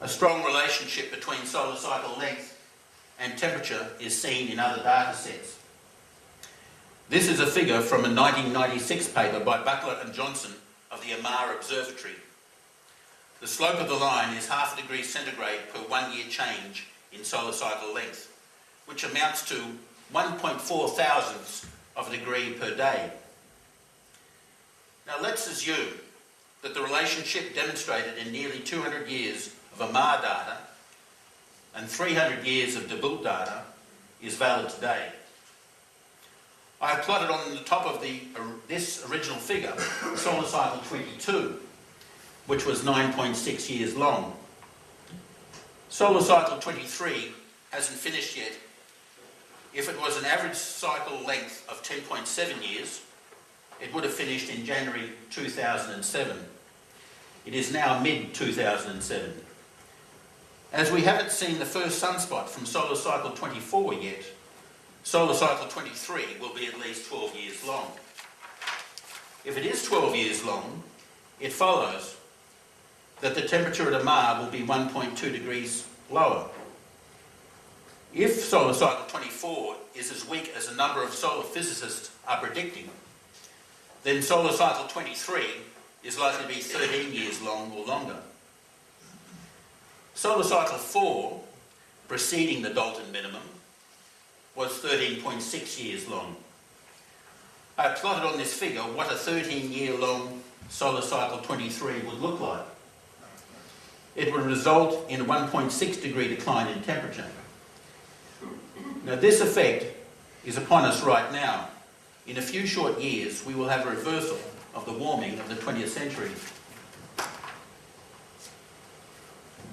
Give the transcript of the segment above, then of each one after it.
A strong relationship between solar cycle length and temperature is seen in other data sets. This is a figure from a 1996 paper by Butler and Johnson of the Amara Observatory. The slope of the line is 0.5 degree centigrade per 1 year change in solar cycle length, which amounts to 1.4 thousandths of a degree per day. Now let's assume that the relationship demonstrated in nearly 200 years of Amara data and 300 years of de Boult data is valid today. I have plotted on the top of this original figure solar cycle 22, which was 9.6 years long. Solar cycle 23 hasn't finished yet. If it was an average cycle length of 10.7 years, it would have finished in January 2007. It is now mid-2007. As we haven't seen the first sunspot from solar cycle 24 yet, solar cycle 23 will be at least 12 years long. If it is 12 years long, it follows that the temperature at Amara will be 1.2 degrees lower. If solar cycle 24 is as weak as a number of solar physicists are predicting, then solar cycle 23 is likely to be 13 years long or longer. Solar cycle 4, preceding the Dalton minimum, was 13.6 years long. I have plotted on this figure what a 13-year-long solar cycle 23 would look like. It would result in a 1.6 degree decline in temperature. Now this effect is upon us right now. In a few short years, we will have a reversal of the warming of the 20th century.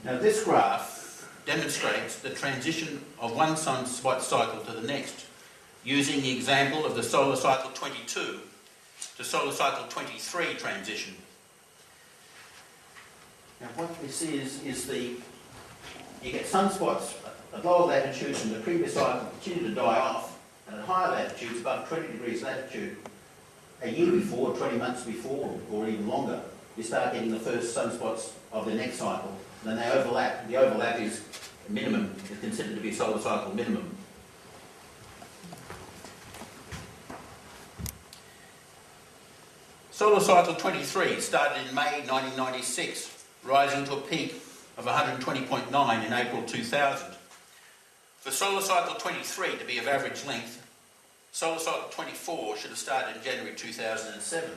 Now this graph demonstrates the transition of one sunspot cycle to the next, using the example of the solar cycle 22 to solar cycle 23 transition. Now what we see is you get sunspots at lower latitudes in the previous cycle continue to die off, and at higher latitudes, above 20 degrees latitude, a year before, 20 months before, or even longer, you start getting the first sunspots of the next cycle. Then they overlap. The overlap is minimum, is considered to be solar cycle minimum. Solar cycle 23 started in May 1996, rising to a peak of 120.9 in April 2000. For solar cycle 23 to be of average length, solar cycle 24 should have started in January 2007.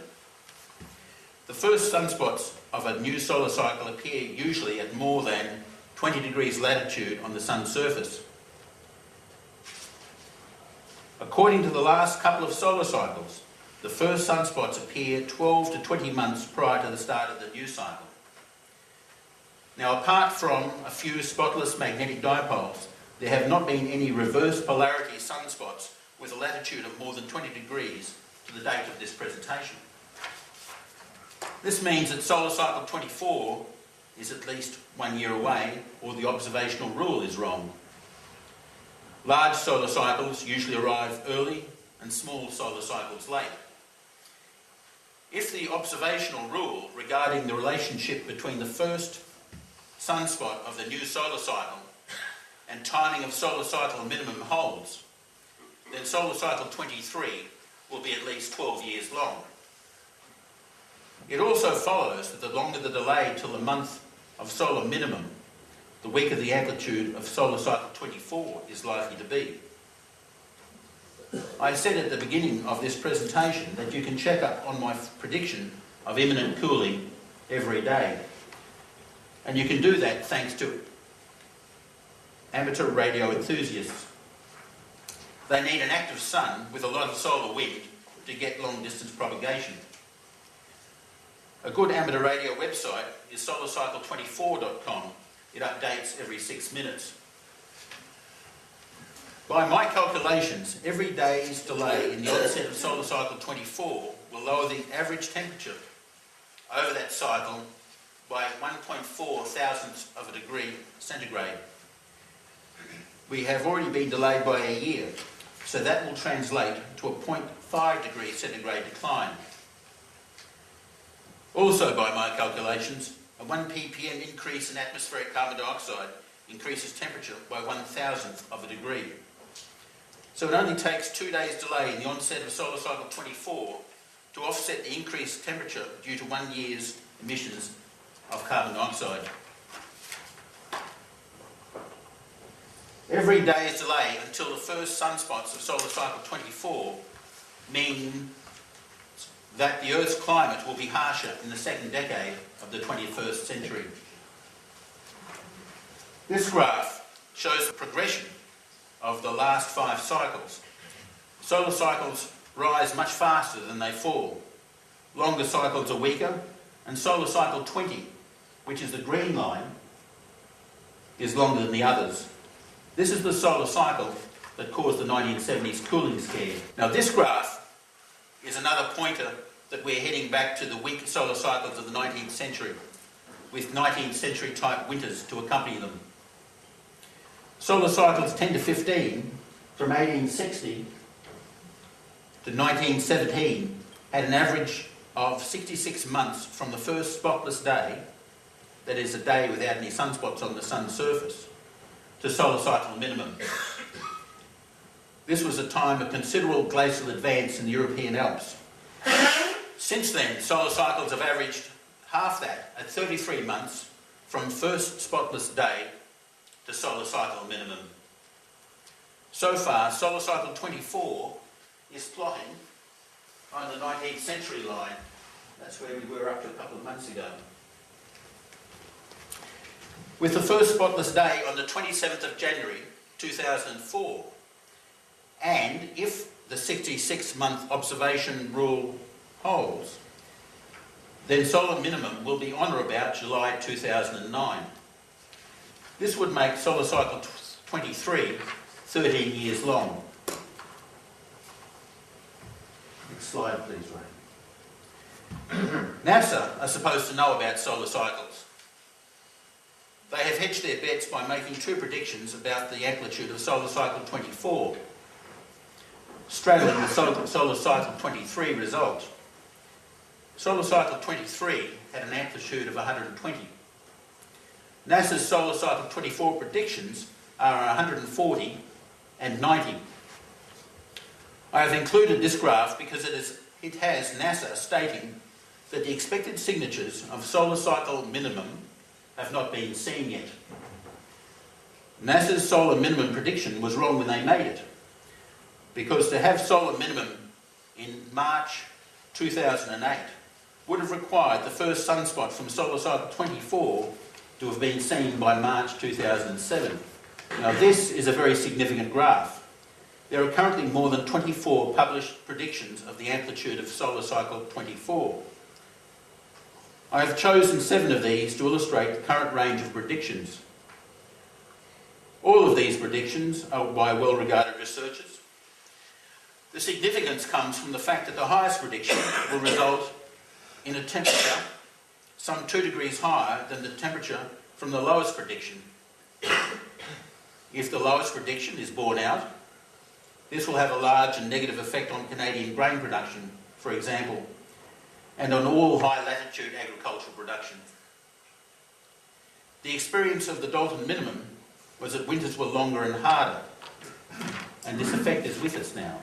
The first sunspots of a new solar cycle appear usually at more than 20 degrees latitude on the sun's surface. According to the last couple of solar cycles, the first sunspots appear 12 to 20 months prior to the start of the new cycle. Now, apart from a few spotless magnetic dipoles, there have not been any reverse polarity sunspots with a latitude of more than 20 degrees to the date of this presentation. This means that solar cycle 24 is at least 1 year away, or the observational rule is wrong. Large solar cycles usually arrive early and small solar cycles late. If the observational rule regarding the relationship between the first sunspot of the new solar cycle and timing of solar cycle minimum holds, then solar cycle 23 will be at least 12 years long. It also follows that the longer the delay till the month of solar minimum, the weaker the amplitude of solar cycle 24 is likely to be. I said at the beginning of this presentation that you can check up on my prediction of imminent cooling every day. And you can do that thanks to amateur radio enthusiasts. They need an active sun with a lot of solar wind to get long distance propagation. A good amateur radio website is solarcycle24.com. It updates every 6 minutes. By my calculations, every day's delay in the onset of solar cycle 24 will lower the average temperature over that cycle by 1.4 thousandths of a degree centigrade. We have already been delayed by a year, so that will translate to a 0.5 degree centigrade decline. Also, by my calculations, a A 1 ppm increase in atmospheric carbon dioxide increases temperature by 1/1000th of a degree. So it only takes 2 days delay in the onset of solar cycle 24 to offset the increased temperature due to 1 year's emissions of carbon dioxide. Every day's delay until the first sunspots of solar cycle 24 mean that the Earth's climate will be harsher in the second decade of the 21st century. This graph shows the progression of the last 5 cycles. Solar cycles rise much faster than they fall. Longer cycles are weaker, and solar cycle 20, which is the green line, is longer than the others. This is the solar cycle that caused the 1970s cooling scare. Now this graph is another pointer that we're heading back to the weak solar cycles of the 19th century, with 19th century type winters to accompany them. Solar cycles 10 to 15, from 1860 to 1917, had an average of 66 months from the first spotless day, that is a day without any sunspots on the sun's surface, to solar cycle minimum. This was a time of considerable glacial advance in the European Alps. Since then, solar cycles have averaged half that, at 33 months, from first spotless day to solar cycle minimum. So far, solar cycle 24 is plotting on the 19th century line. That's where we were up to a couple of months ago. With the first spotless day on the 27th of January 2004, and if the 66-month observation rule holds, then solar minimum will be on or about July 2009. This would make solar cycle 23 13 years long. Next slide, please, Ray. NASA are supposed to know about solar cycles. They have hedged their bets by making 2 predictions about the amplitude of solar cycle 24, straddling the solar cycle 23 result. Solar cycle 23 had an amplitude of 120. NASA's solar cycle 24 predictions are 140 and 90. I have included this graph because it has NASA stating that the expected signatures of solar cycle minimum have not been seen yet. NASA's solar minimum prediction was wrong when they made it, because to have solar minimum in March 2008 would have required the first sunspot from solar cycle 24 to have been seen by March 2007. Now this is a very significant graph. There are currently more than 24 published predictions of the amplitude of solar cycle 24. I have chosen 7 of these to illustrate the current range of predictions. All of these predictions are by well-regarded researchers. The significance comes from the fact that the highest prediction will result in a temperature some 2 degrees higher than the temperature from the lowest prediction. If the lowest prediction is borne out, this will have a large and negative effect on Canadian grain production, for example, and on all high latitude agricultural production. The experience of the Dalton minimum was that winters were longer and harder, and this effect is with us now.